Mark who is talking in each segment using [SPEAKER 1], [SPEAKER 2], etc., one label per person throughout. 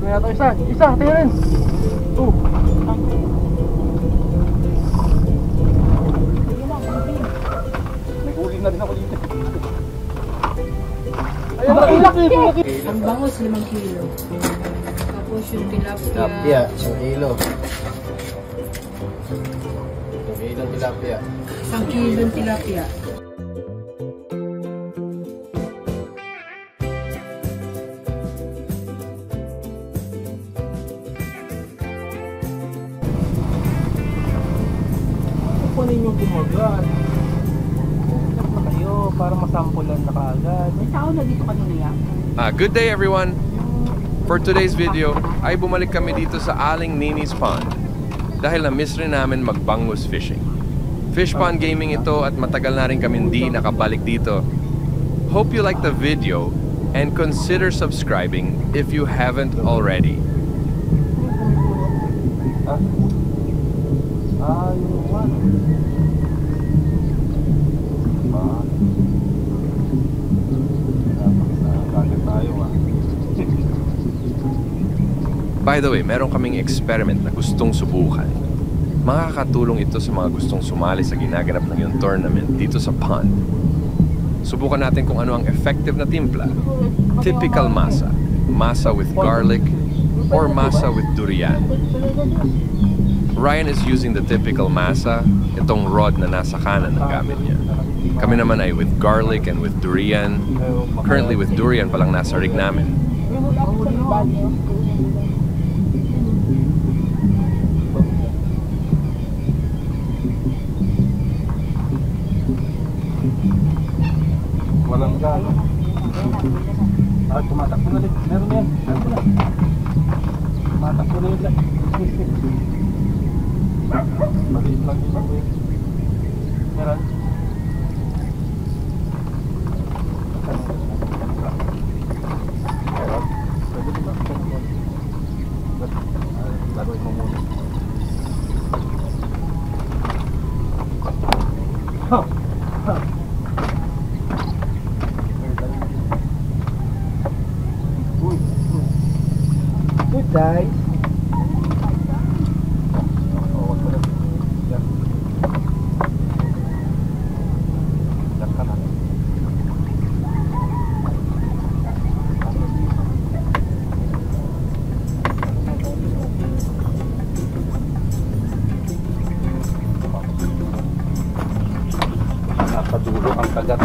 [SPEAKER 1] Meron natin isa. Isa, tingnan. Oh. May huli na rin ako dito. Ayan, laki.
[SPEAKER 2] Ang bangus, 5 kilo. Tapos yung tilapia.
[SPEAKER 3] Tilapia, 1 kilo. 1 kilo tilapia.
[SPEAKER 2] 1 kilo tilapia.
[SPEAKER 1] Kunin yung gumagat. Nagpa kayo para masampulan na kaagad.
[SPEAKER 2] May tao na dito kanina yan.
[SPEAKER 4] Good day everyone! For today's video ay bumalik kami dito sa Aling Nini's Pond dahil na-miss rin namin mag-bangus fishing. Fish pond gaming ito at matagal na rin kami hindi nakabalik dito. Hope you like the video and consider subscribing if you haven't already.
[SPEAKER 1] Yung one. Kagat tayo
[SPEAKER 4] By the way, meron kaming experiment na gustong subukan. Makakatulong ito sa mga gustong sumali sa ginaganap ng yung tournament dito sa pond. Subukan natin kung ano ang effective na timpla. Typical masa, masa with garlic, or masa with durian. Ryan is using the typical masa, itong rod na nasa kanan ng gamit niya. Kami naman ay with garlic and with durian. Currently with durian palang nasa rig namin.
[SPEAKER 1] Walang gano. Tumatakbo na rin. Meron yan. Tumatakbo na yun. Maliit lang dito. Meron. Pwede diba? Laruin mo muna. Good guys. Nakadulo ang kagat.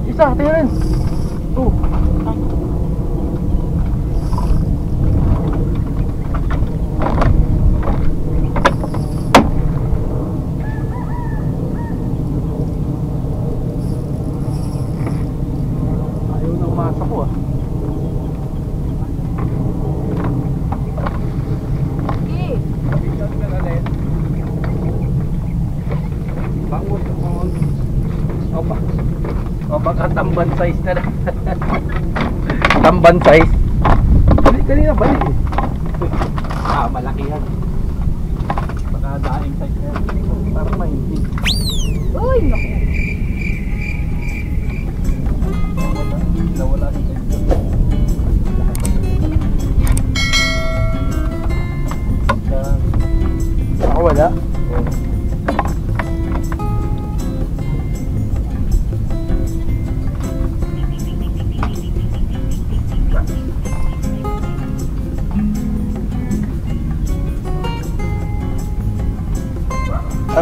[SPEAKER 1] Isa, tingnan. Oh. Ayaw na umasa ko ah. Bangus on. Opa. O baka tamban size na lang. Tamban size. Kanina balik eh. Malaki yan. Baka daing size na yan. Parang mahindi. Uy! Nawala rin size. Ako wala.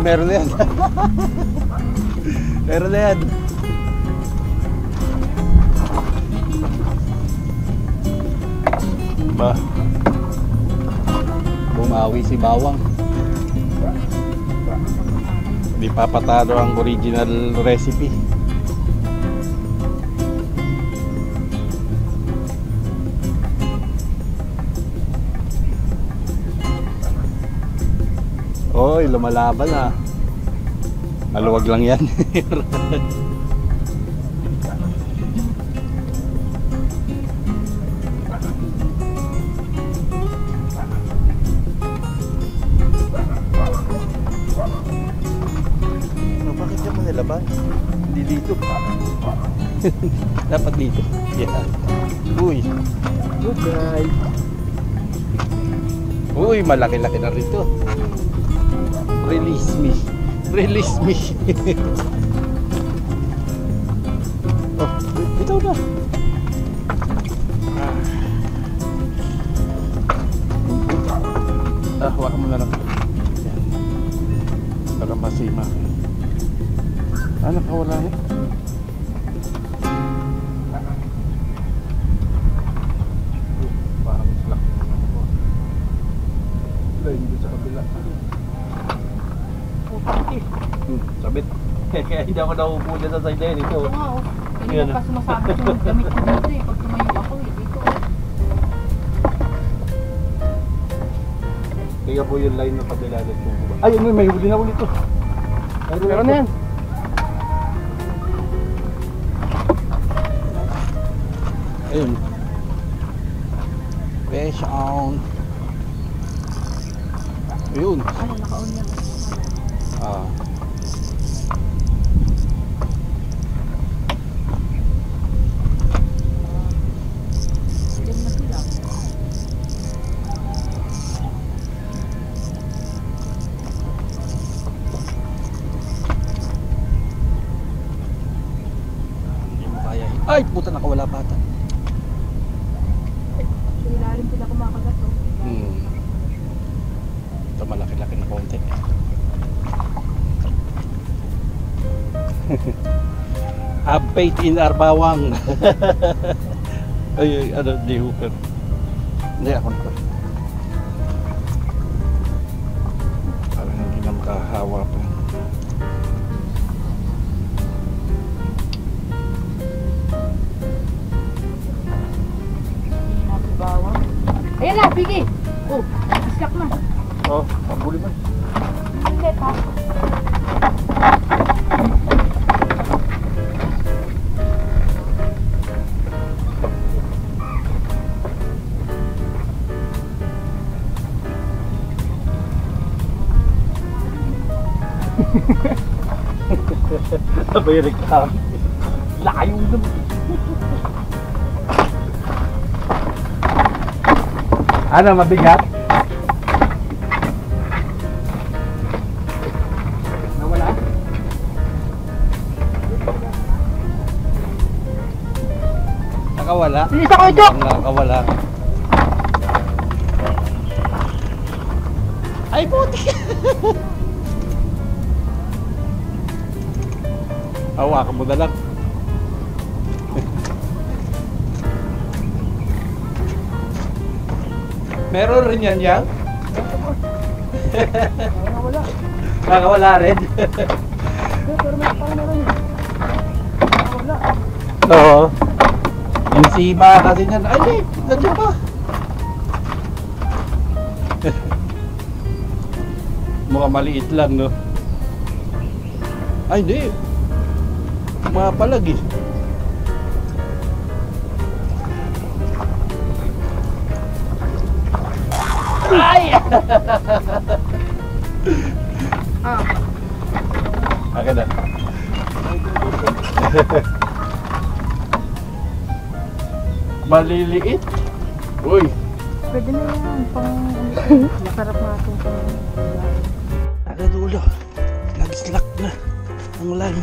[SPEAKER 1] Meron na yan. Meron na yan. Ba? Bumawi si Bawang. Di papatalo ang original recipe. Oy, lumalaban ah. Maluwag lang yan. Dapat dito. Yeah. Uy. Good guys. Uy, malaki-laki na rito. Release me. Release me. Oh, bitaw na. Hawakan mo na lang. Yan. Baka masima. Nakawala eh. Parang slack na lang ako. Wala, hindi sa kabila. Sabit. Kaya hindi ako naupo dyan sa side na ito.
[SPEAKER 2] Oo nga, oh. Hindi mo pa sumasabit yung gamit ko dito eh. Pag tumayo ako eh, dito.
[SPEAKER 1] Kaya po yung line na kabilalat ko. Ay, may huli na ulit ito. Meron na yan. Ayun. Fish on. Ayun.
[SPEAKER 2] Ano, naka-on yan. Diyan na sila.
[SPEAKER 1] Hindi mo kaya. Ay, puta, nakawala pa ata.
[SPEAKER 2] Sa ilalim sila kumakagat oh.
[SPEAKER 1] Ito malaki-laki na konti. Have faith in our bawang. Ay, ano, di hooker. Hindi, ako na to. Parang hindi na makahawa pa.
[SPEAKER 2] Hindi na si bawang. Ayan na, Piggy! Oh, islak na.
[SPEAKER 1] Oh, pabuli ba?
[SPEAKER 2] Hindi pa.
[SPEAKER 1] Sabay ka. Layo naman. Ano, mabigat? Nawala? Nakawala?
[SPEAKER 2] Bilis ako ito!
[SPEAKER 1] Nakawala. Ay, puti! Hawakan mo na lang. Meron rin yan yan?
[SPEAKER 2] Nakawala.
[SPEAKER 1] Nakawala rin?
[SPEAKER 2] Pero may pang meron yun. Nakawala.
[SPEAKER 1] Oo. Yung sima kasi yan. Ay, di! Nandiyan pa! Mukhang maliit lang, no? Ay, di! Mapalag eh. Ay! Akin na. Maliliit. Uy.
[SPEAKER 2] Pwede na yan. Masarap natin pang...
[SPEAKER 1] Ada dulo. Nag-slack na ang line.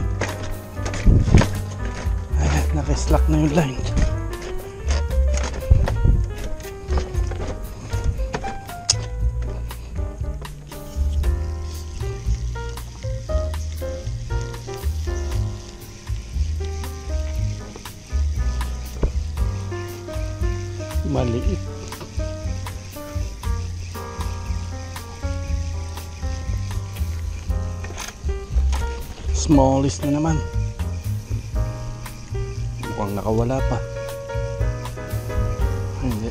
[SPEAKER 1] Naka-slack na yung line. Maliit. Smallest na naman. Mukhang nakawala pa. Hindi.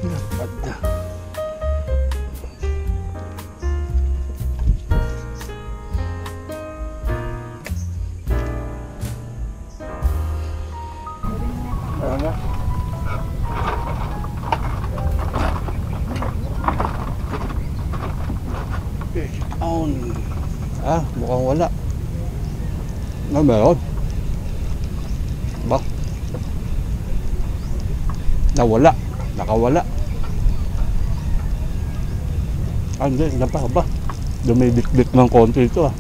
[SPEAKER 1] Dapat na. Kaya nga. Fish on.
[SPEAKER 5] mukhang wala. Meron. Ba? Nawala. Nakawala. Hindi, na ba? Dumibit-bit ng konti ito ah.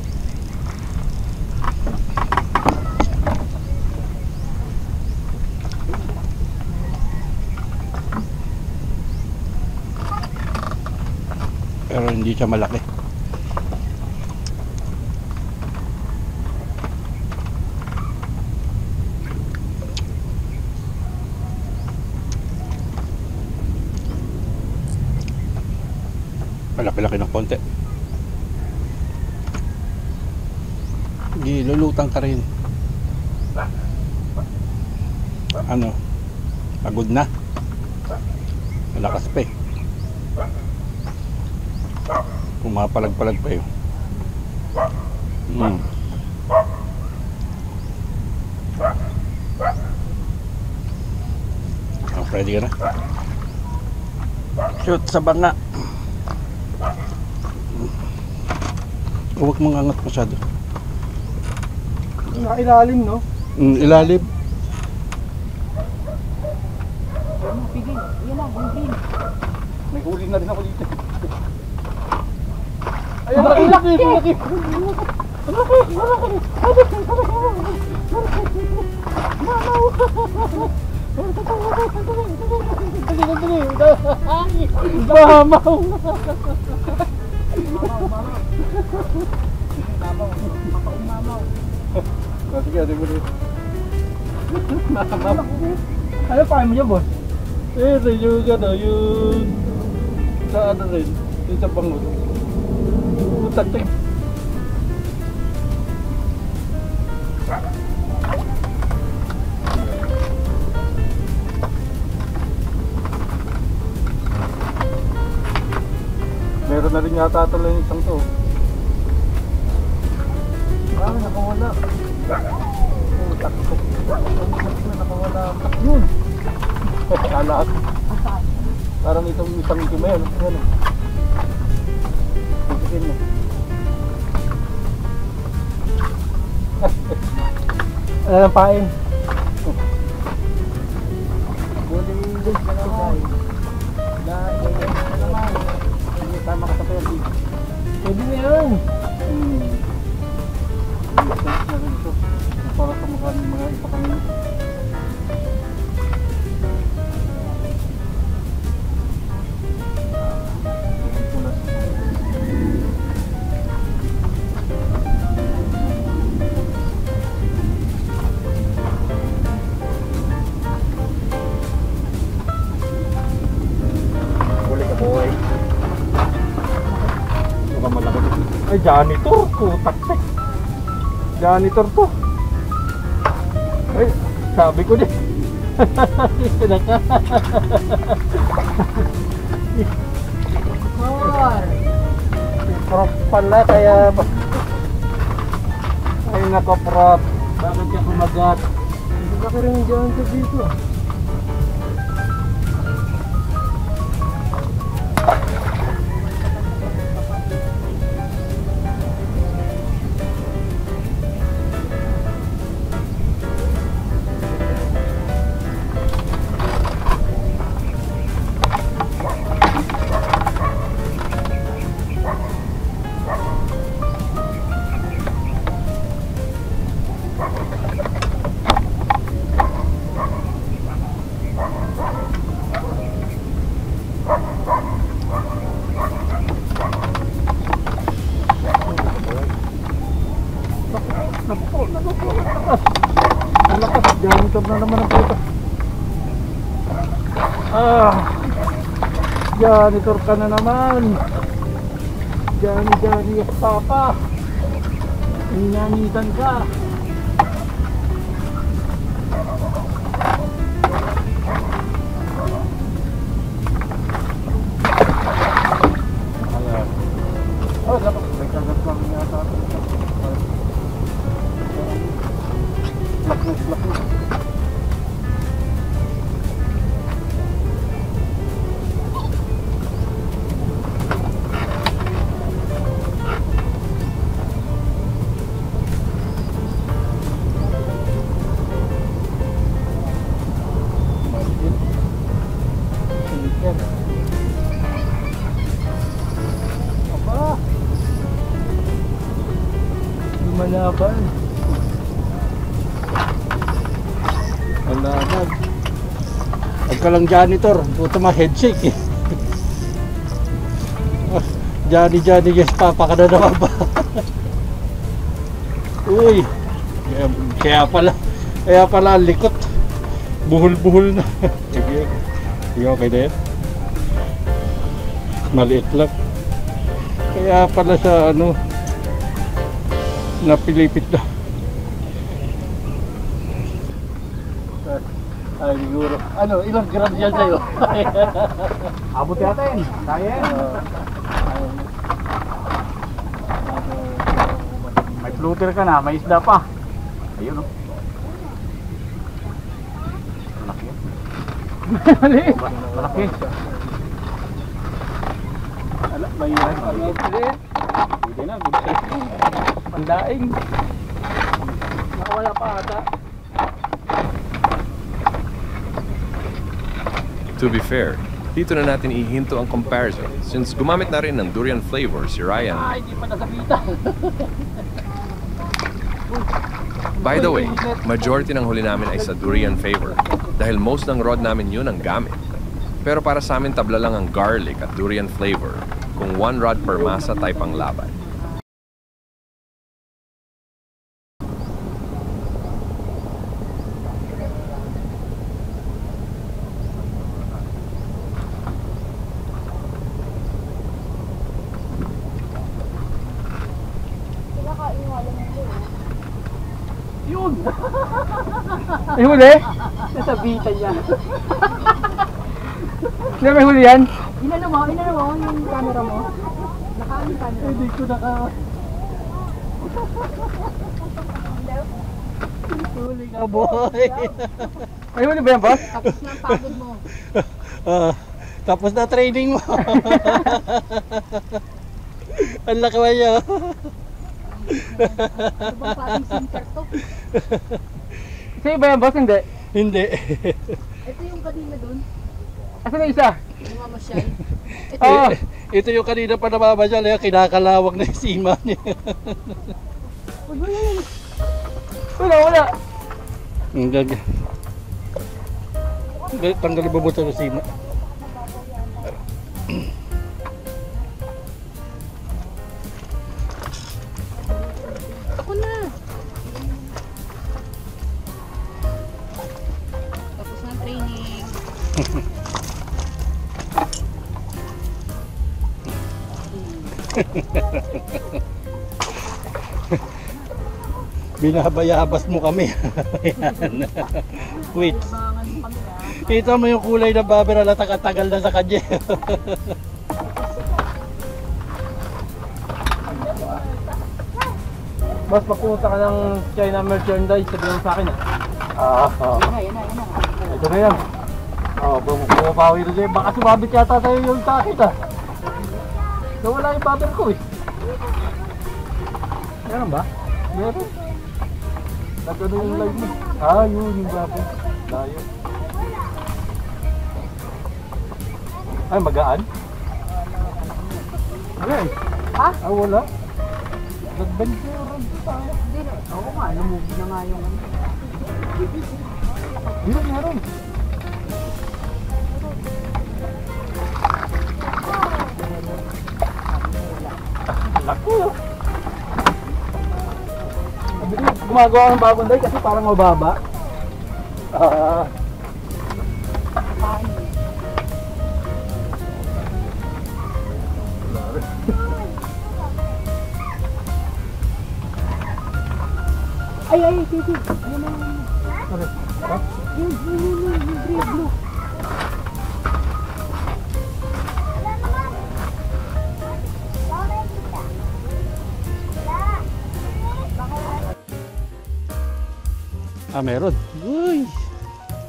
[SPEAKER 5] Pero hindi siya malaki. Malaki-laki ng konti. Hindi, lulutang ka rin. Ano? Pagod na. Malakas pa eh. Pumapalag-palag pa yun. Ready ka na? Shoot sa banga. Huwag mong angat masyado.
[SPEAKER 1] Ilalim, no?
[SPEAKER 5] Ilalim.
[SPEAKER 2] Pigil. Yan lang, ang green.
[SPEAKER 1] May huli na rin ako dito. Ay, malaki! Malaki! Mamaw! Sige, ate mo rin. Ano pa mo niya, boss? Yung ano, yung sa ano rin, yung sa bangon. Yung tating. Meron na rin yata ito lang isang to. Nakawala. Nakawala. Yun. Alat. Parang itong isang ito yan. Pagkikin mo. Ano lang pain? Buling-buling ka naman. Dahil ka naman. Hindi tama ka sa pwede. Pwede na yan. Para sa mukha ng mga ipakamin. Huli ka, boy. Mukhang malaki. Ay, janitor. Kutak na. Janitor to. Ay, sabi ko din. Prop pala kaya. Ay nako, prop. Bakit ka kumagat? Hindi ka rin janitor dito. Janitor na naman ang puto. Janitor ka na naman. Jani papa. Inyanitan ka. Oh, dapat may kagat lang yata. Lakos. Lumalaban.
[SPEAKER 5] Alaman. Pagka lang janitor, puto ma headshake eh. Johnny, yes papa ka na naman ba? Uy, kaya pala ang likot. Buhol-buhol na. Sige, okay na yan. Maliit lang. Kaya pala sa ano, napilipit na.
[SPEAKER 1] Ay, siguro. Ano, ilang grams yan sa'yo? Abot yata yun. Kaya yan. May floater ka na, may isda pa. Ayun o. Malaki yan. Malaki. May hindi na, good shot. Pandaing. Nakawala pa ata.
[SPEAKER 4] To be fair, dito na natin ihinto ang comparison since gumamit na rin ng durian flavor si Ryan.
[SPEAKER 1] Hindi pa nasabitan.
[SPEAKER 4] By the way, majority ng huli namin ay sa durian flavor dahil most ng rod namin yun ang gamit. Pero para sa amin tabla lang ang garlic at durian flavor kung 1 rod per masa type ang laban.
[SPEAKER 1] Yun! May huli? Nasabitan niya. Hindi may huli yan?
[SPEAKER 2] Inano mo yung camera mo? Naka-ano yung camera mo?
[SPEAKER 1] Hindi ko huli ka, boy. May huli ba yan, boss?
[SPEAKER 2] Tapos na ang pagod mo.
[SPEAKER 5] Tapos na training mo. Ang laki ba niya?
[SPEAKER 2] Ano bang klaseng sinker to?
[SPEAKER 1] Sa'yo ba yan, boss? Hindi.
[SPEAKER 5] Hindi.
[SPEAKER 2] Ito yung kanina dun.
[SPEAKER 1] Asan na isa?
[SPEAKER 2] Yung mamasyal. Ito.
[SPEAKER 1] Oo.
[SPEAKER 5] Ito yung kanina pa namamasyal, kinakalawak na yung sima niya.
[SPEAKER 1] Wala.
[SPEAKER 5] Ang gaga. Tanggalin ba sa sima?
[SPEAKER 2] Ako na. Tapos na training.
[SPEAKER 5] Binabayabas mo kami. Ayan. Wait.
[SPEAKER 2] Abangan mo kami ha.
[SPEAKER 5] Kita mo yung kulay ng baber na tagal na sa kanya.
[SPEAKER 1] Boss, pag pumunta ka ng China merchandise, sabihin mo sa akin
[SPEAKER 2] Yan na.
[SPEAKER 1] Ito na yan. Bumabawi na siya. Baka sumabit yata tayo yung takit nawala yung bubble ko eh. Meron ba? Meron. Nagano yung live mo? Yun yung bubble. Layo. Ay, magaan? Wala eh.
[SPEAKER 2] Ha?
[SPEAKER 1] Wala. Nag-venture tayo.
[SPEAKER 2] Hindi na. Oo nga, namove na nga yung ano.
[SPEAKER 1] Meron. Laki oh. Gumagawa ng bagong day kasi parang mababa.
[SPEAKER 2] Ay, sige. Ayun na. Yung blue.
[SPEAKER 5] Meron. Uy!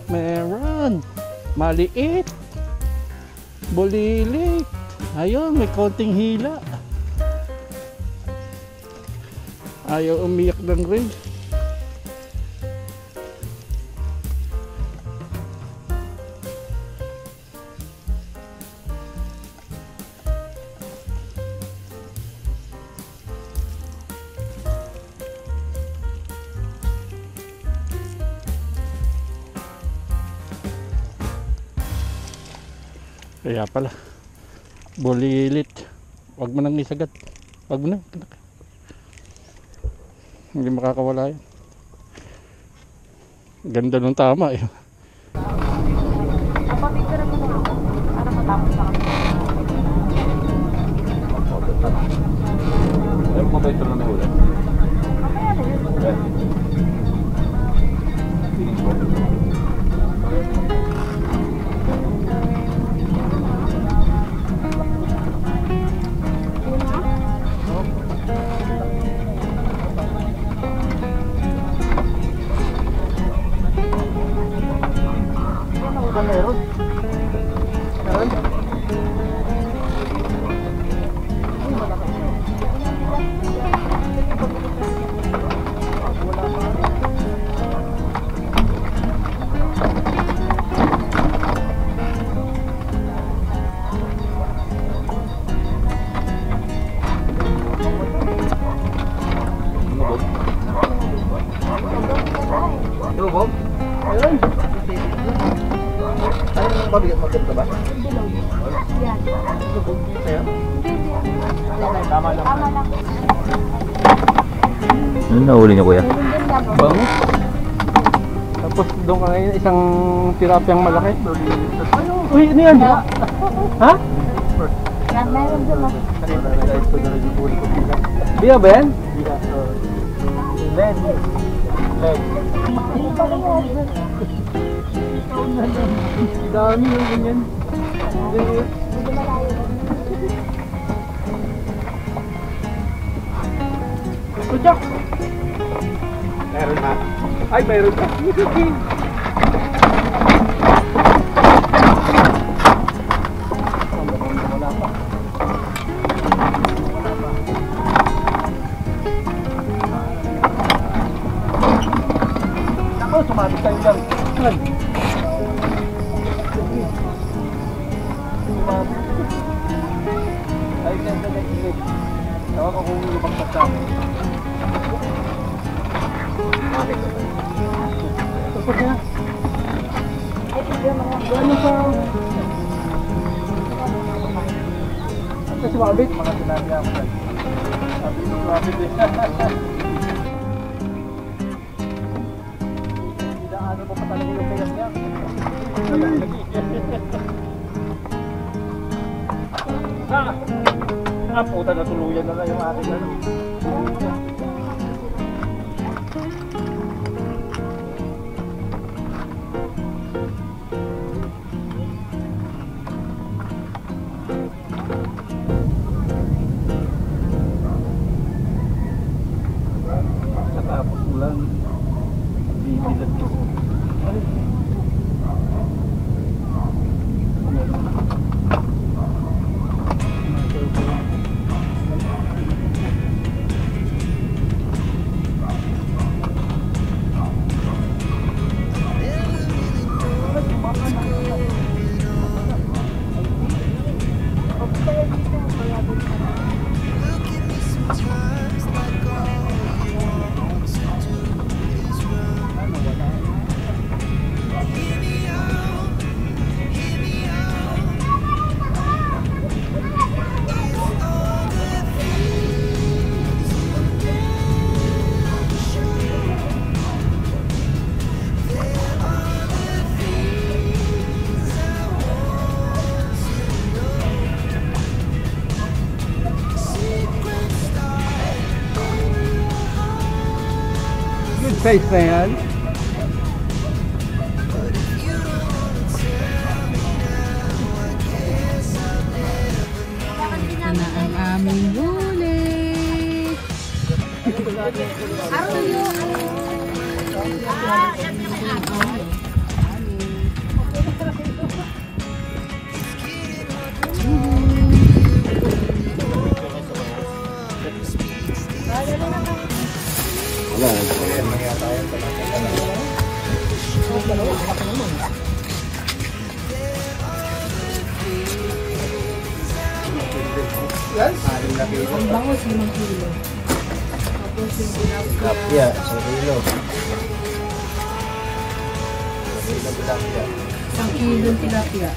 [SPEAKER 5] Meron! Maliit! Bulilit! Ayun, may konting hila. Ayaw umiyak ng rin. Kaya pala. Bulilit. Huwag mo nang isagat. Huwag mo na. Hindi makakawala yan. Ganda nung tama eh.
[SPEAKER 2] Kapapicture mo na ako para matapos na kami.
[SPEAKER 1] Ayun po ba ito na nahuli?
[SPEAKER 2] Mamaya na yun.
[SPEAKER 1] Meron? Meron? Ano, Bob? Ayun. Ay, mabigat maganda ba?
[SPEAKER 2] Yan.
[SPEAKER 1] Sa'yo? Tama lang.
[SPEAKER 2] Tama lang.
[SPEAKER 6] Ano nahuli niyo, kuya?
[SPEAKER 2] Meron din lang.
[SPEAKER 1] Bango. Tapos doon ka ngayon, isang tilapiyang malaki. Ano? Uy, ano yan? Ha?
[SPEAKER 2] Yan, meron din lang.
[SPEAKER 1] Biya ba yan? Biya. Leg. Leg. Dami yung ganyan. Kujak! Meron na. Ay, meron ka. Wala pa. Ako, sumabit tayo lang. Saan? Ay, ganda na ilit. Tawag ako kung lumagpas sa akin. Tapos na. Ano pa? Ito sumabit. Mga sinabi ako dyan. Sabi ko sumabit eh. Ano mo pa talaga yung kaya niya? Puta na tuluyan na lang yung aking ano. Tapos mo lang bibilat ko. Size na yan.
[SPEAKER 2] Ito na ang aming huli. Arroyo. Ang bangos 5 kilo. Tapos yung
[SPEAKER 3] Tilapia, 1 kilo.
[SPEAKER 2] 1 kilo tilapia.